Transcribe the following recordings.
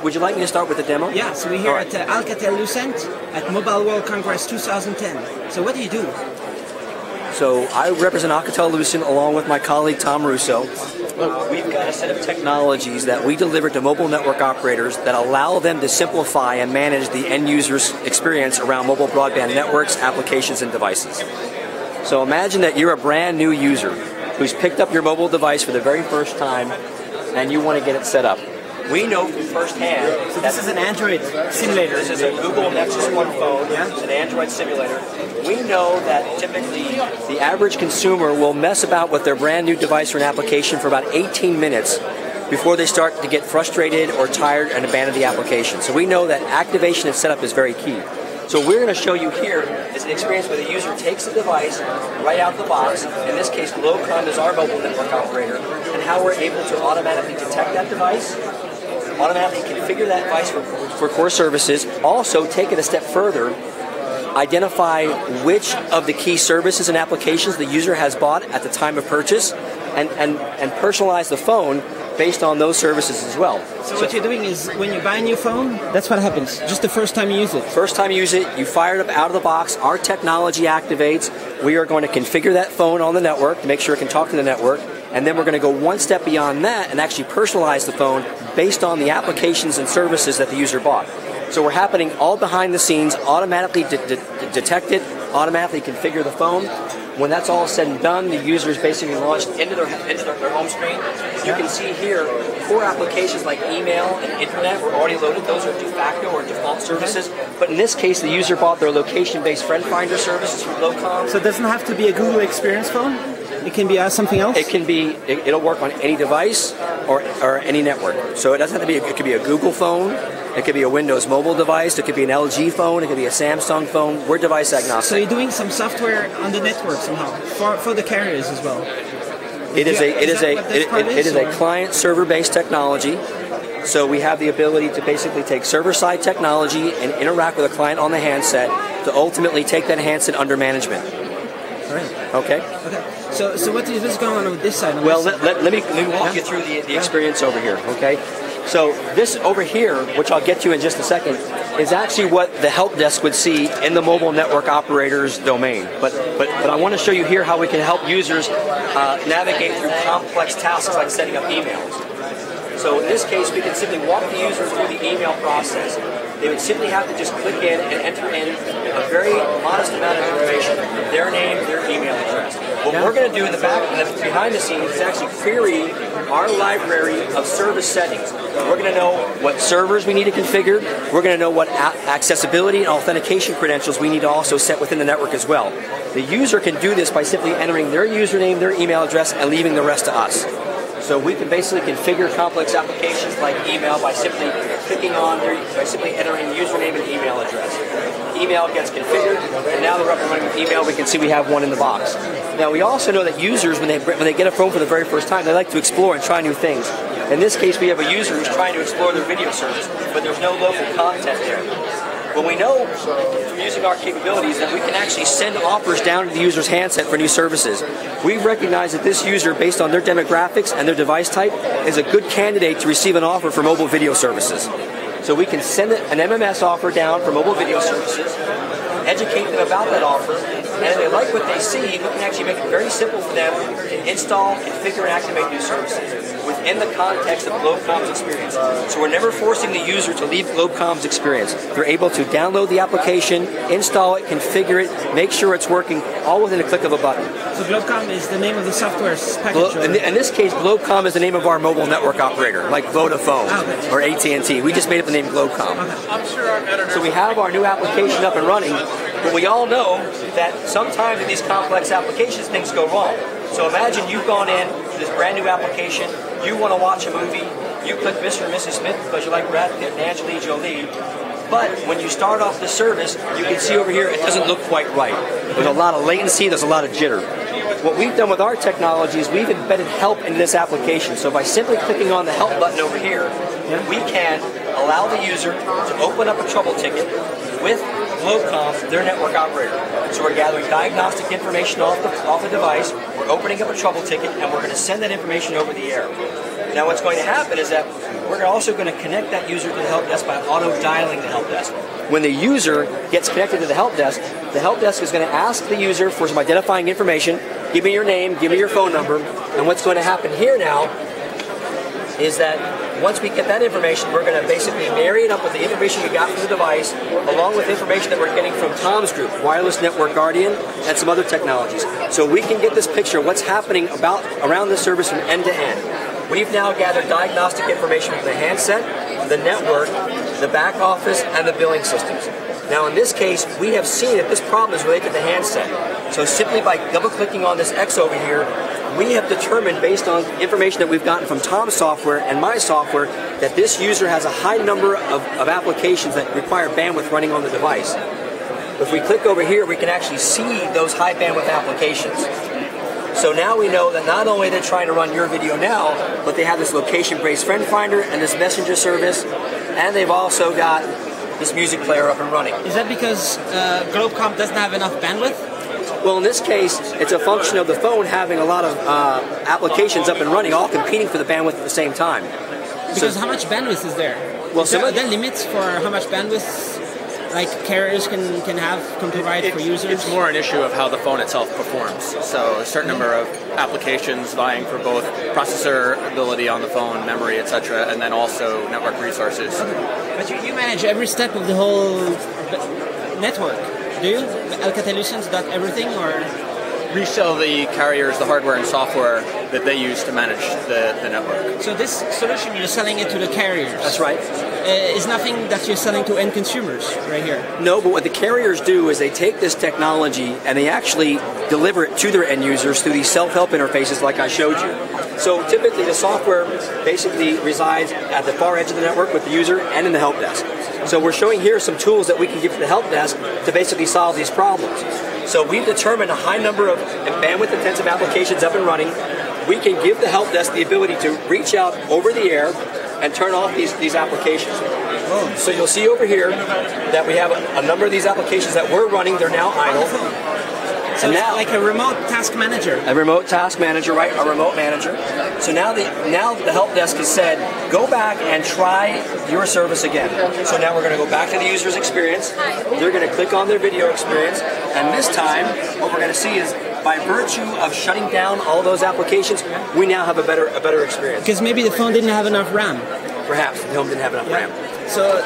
would you like me to start with the demo? Yeah, so we're here at Alcatel-Lucent at Mobile World Congress 2010. So what do you do? So I represent Alcatel-Lucent along with my colleague Tom Russo. We've got a set of technologies that we deliver to mobile network operators that allow them to simplify and manage the end user's experience around mobile broadband networks, applications, and devices. So imagine that you're a brand new user who's picked up your mobile device for the very first time and you want to get it set up. We know from firsthand. So this is an Android simulator. This is a Google Nexus 1 phone. Yeah. It's an Android simulator. We know that typically the average consumer will mess about with their brand new device or an application for about 18 minutes before they start to get frustrated or tired and abandon the application. So we know that activation and setup is very key. So we're going to show you here is an experience where the user takes the device right out the box. In this case, Globecom is our mobile network operator, and how we're able to automatically detect that device, automatically configure that device for core services, also take it a step further, identify which of the key services and applications the user has bought at the time of purchase, and personalize the phone based on those services as well. So what you're doing is when you buy a new phone, that's what happens, just the first time you use it. First time you use it, you fire it up out of the box, our technology activates, we are going to configure that phone on the network to make sure it can talk to the network, and then we're going to go one step beyond that and actually personalize the phone based on the applications and services that the user bought. So we're happening all behind the scenes, automatically detect it, automatically configure the phone. When that's all said and done, the user is basically launched into their home screen. You can see here, core applications like email and internet were already loaded. Those are de facto or default services. But in this case, the user bought their location-based friend finder services from Globecom. So it doesn't have to be a Google Experience phone? It can be something else? It can be, it'll work on any device or any network. So it doesn't have to be, it could be a Google phone, it could be a Windows mobile device, it could be an LG phone, it could be a Samsung phone. We're device agnostic. So you're doing some software on the network somehow, for the carriers as well? It is a client server-based technology. So we have the ability to basically take server-side technology and interact with a client on the handset to ultimately take that handset under management. Right. Okay. Okay. So what is going on with this side? Well, let me walk you through the experience over here. Okay. So this over here, which I'll get to in just a second, is actually what the help desk would see in the mobile network operator's domain. But I want to show you here how we can help users navigate through complex tasks like setting up emails. So in this case, we can simply walk the user through the email process. They would simply have to just click in and enter in a very modest amount of information, their name, their email address. What we're going to do in the back, behind the scenes, is actually query our library of service settings. We're going to know what servers we need to configure. We're going to know what accessibility and authentication credentials we need to also set within the network as well. The user can do this by simply entering their username, their email address, and leaving the rest to us. So we can basically configure complex applications like email by simply simply entering username and email address. Email gets configured, and now they're up and running with email. We can see we have one in the box. Now we also know that users, when they get a phone for the very first time, they like to explore and try new things. In this case, we have a user who's trying to explore their video service, but there's no local content there. Well, we know from using our capabilities that we can actually send offers down to the user's handset for new services. We recognize that this user, based on their demographics and their device type, is a good candidate to receive an offer for mobile video services. So we can send an MMS offer down for mobile video services, educate them about that offer, and if they like what they see, we can actually make it very simple for them to install, configure, and activate new services within the context of Globecom's experience. So we're never forcing the user to leave Globecom's experience. They're able to download the application, install it, configure it, make sure it's working, all within a click of a button. So Globecom is the name of the software package? In this case, Globecom is the name of our mobile network operator, like Vodafone or AT&T. We just made up the name Globecom. So we have our new application up and running, but we all know that sometimes in these complex applications, things go wrong. So imagine you've gone in to this brand new application, you want to watch a movie, you click Mr. and Mrs. Smith because you like Brad Pitt and Angelina Jolie, but when you start off the service, you can see over here it doesn't look quite right. There's a lot of latency, there's a lot of jitter. What we've done with our technology is we've embedded help into this application. So by simply clicking on the help button over here, we can allow the user to open up a trouble ticket with Globecom, their network operator. So we're gathering diagnostic information off the device, we're opening up a trouble ticket, and we're going to send that information over the air. Now what's going to happen is that we're also going to connect that user to the help desk by auto-dialing the help desk. When the user gets connected to the help desk is going to ask the user for some identifying information. Give me your name, give me your phone number, and what's going to happen here now is that once we get that information, we're going to basically marry it up with the information we got from the device, along with information that we're getting from Tom's group, Wireless Network Guardian, and some other technologies. So we can get this picture of what's happening around the service from end to end. We've now gathered diagnostic information from the handset, the network, the back office, and the billing systems. Now in this case, we have seen that this problem is related to the handset. So simply by double-clicking on this X over here, we have determined, based on information that we've gotten from Tom's software and my software, that this user has a high number of applications that require bandwidth running on the device. If we click over here, we can actually see those high bandwidth applications. So now we know that not only they're trying to run your video now, but they have this location-based friend finder and this messenger service, and they've also got this music player up and running. Is that because Globecom doesn't have enough bandwidth? Well, in this case, it's a function of the phone having a lot of applications up and running, all competing for the bandwidth at the same time. Because how much bandwidth is there? Well, are there limits for how much bandwidth like carriers can provide for users? It's more an issue of how the phone itself performs. So a certain number of applications vying for both processor ability on the phone, memory, etc., and then also network resources. But you manage every step of the whole network. Do you? Alcatel-Lucent got everything, or? We sell the carriers the hardware and software that they use to manage the network. So this solution, you're selling it to the carriers? That's right. Is nothing that you're selling to end consumers right here? No, but what the carriers do is they take this technology and they actually deliver it to their end users through these self-help interfaces like I showed you. So typically the software basically resides at the far edge of the network with the user and in the help desk. So we're showing here some tools that we can give to the help desk to basically solve these problems. So we've determined a high number of bandwidth-intensive applications up and running. We can give the help desk the ability to reach out over the air and turn off these applications. So you'll see over here that we have a number of these applications that were running. They're now idle. So now, like a remote task manager. A remote task manager, right? A remote manager. So now the help desk has said, go back and try your service again. So now we're going to go back to the user's experience. They're going to click on their video experience, and this time what we're going to see is, by virtue of shutting down all those applications, we now have a better experience. Because maybe the phone didn't have enough RAM. Perhaps the phone didn't have enough RAM. So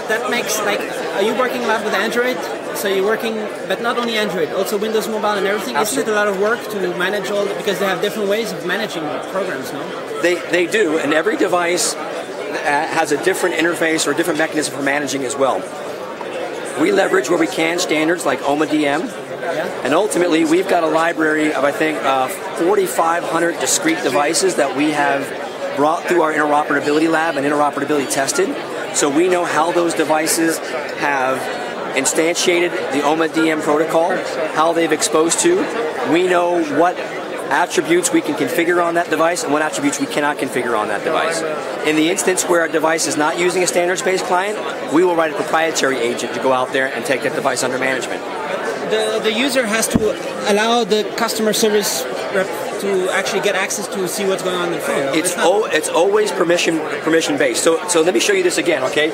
that makes, like, are you working a lot with Android? So you're working, but not only Android, also Windows Mobile and everything? Absolutely. Isn't it a lot of work to manage all, because they have different ways of managing programs, no? They do, and every device has a different interface or a different mechanism for managing as well. We leverage where we can standards like OMA-DM, and ultimately we've got a library of, I think, 4,500 discrete devices that we have brought through our interoperability lab and interoperability tested. So we know how those devices have instantiated the OMA-DM protocol, how they've exposed to. We know what attributes we can configure on that device and what attributes we cannot configure on that device. In the instance where a device is not using a standards-based client, we will write a proprietary agent to go out there and take that device under management. The user has to allow the customer service rep to actually get access to see what's going on in the phone. It's always permission based. So let me show you this again, okay?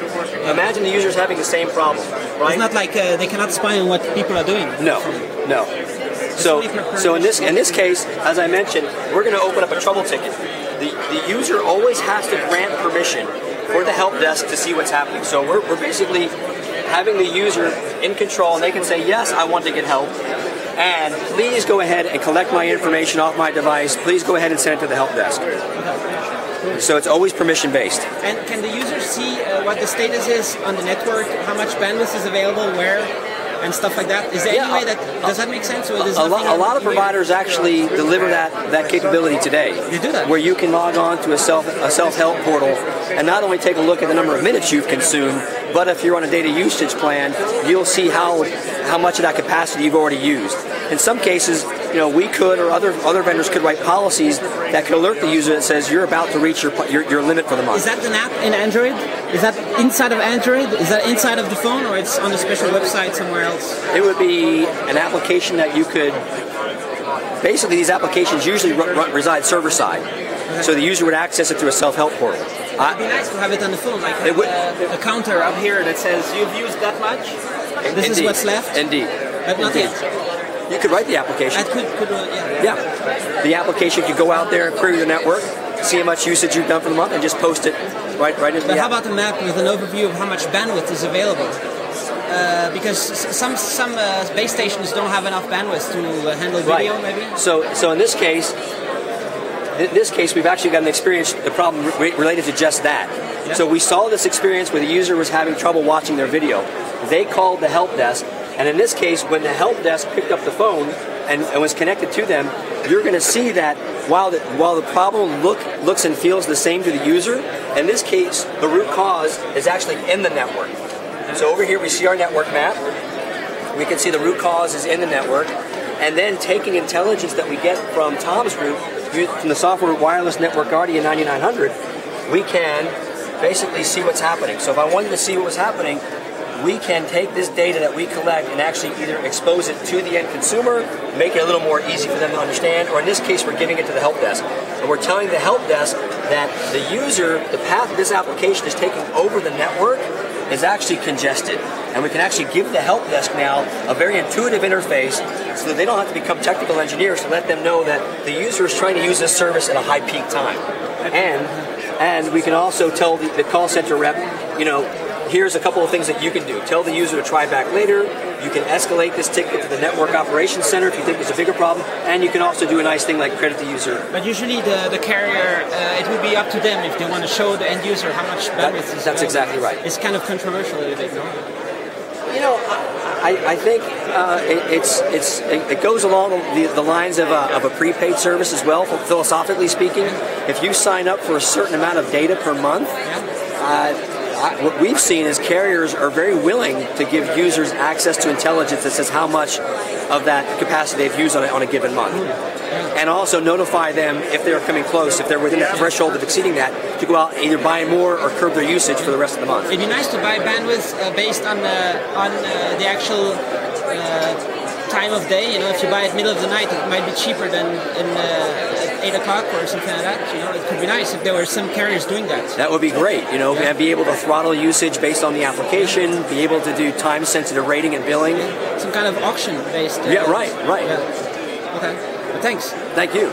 Imagine the user's having the same problem, right? It's not like they cannot spy on what people are doing. No. So in this case, as I mentioned, we're going to open up a trouble ticket. The user always has to grant permission for the help desk to see what's happening. So we're basically having the user in control, and they can say, yes, I want to get help, and please go ahead and collect my information off my device. Please go ahead and send it to the help desk. So it's always permission-based. And can the user see what the status is on the network, how much bandwidth is available, where, and stuff like that? Is there any way that, does that make sense? Or a lot of providers actually deliver that capability today. They do that? Where you can log on to a self-help portal and not only take a look at the number of minutes you've consumed, but if you're on a data usage plan, you'll see how much of that capacity you've already used. In some cases, we could, or other vendors could write policies that could alert the user that says you're about to reach your limit for the month. Is that an app in Android? Is that inside of Android? Is that inside of the phone, or it's on a special website somewhere else? It would be an application that you could. Basically, these applications usually reside server side. So the user would access it through a self-help portal. It'd be nice to have it on the phone, like a counter up here that says you've used that much. This is what's left. Indeed. But not yet. You could write the application. That could yeah. Yeah. The application could go out there and query the network, see how much usage you've done for the month, and just post it right into the app. But how about a map with an overview of how much bandwidth is available? Because some base stations don't have enough bandwidth to handle video, maybe. So in this case, we've actually got an experience, the problem related to just that. Yeah. So we saw this experience where the user was having trouble watching their video. They called the help desk, and in this case, when the help desk picked up the phone and was connected to them, you're going to see that while the problem looks and feels the same to the user, in this case, the root cause is actually in the network. So over here we see our network map. We can see the root cause is in the network. And then taking intelligence that we get from Tom's group, from the software Wireless Network Guardian 9900, we can basically see what's happening. So if I wanted to see what was happening, we can take this data that we collect and actually either expose it to the end consumer, make it a little more easy for them to understand, or in this case, we're giving it to the help desk. And we're telling the help desk that the user, the path this application is taking over the network is actually congested. And we can actually give the help desk now a very intuitive interface so that they don't have to become technical engineers to let them know that the user is trying to use this service at a high peak time. And we can also tell the call center rep, here's a couple of things that you can do. Tell the user to try back later. You can escalate this ticket to the network operations center if you think there's a bigger problem. And you can also do a nice thing like credit the user. But usually the carrier, it would be up to them if they want to show the end user how much bandwidth is. That's exactly right. It's kind of controversial a little bit, no? I think it goes along the lines of a prepaid service as well, philosophically speaking. If you sign up for a certain amount of data per month, what we've seen is carriers are very willing to give users access to intelligence that says how much of that capacity they've used on a given month. And also notify them if they're coming close, if they're within that threshold of exceeding that, to go out and either buy more or curb their usage for the rest of the month. It'd be nice to buy bandwidth based on the actual time of day. If you buy it middle of the night, it might be cheaper than at 8 o'clock or something like that. It could be nice if there were some carriers doing that. That would be great. And be able to throttle usage based on the application, be able to do time-sensitive rating and billing. Some kind of auction-based. Yeah, right. Yeah. Okay. Well, thanks. Thank you.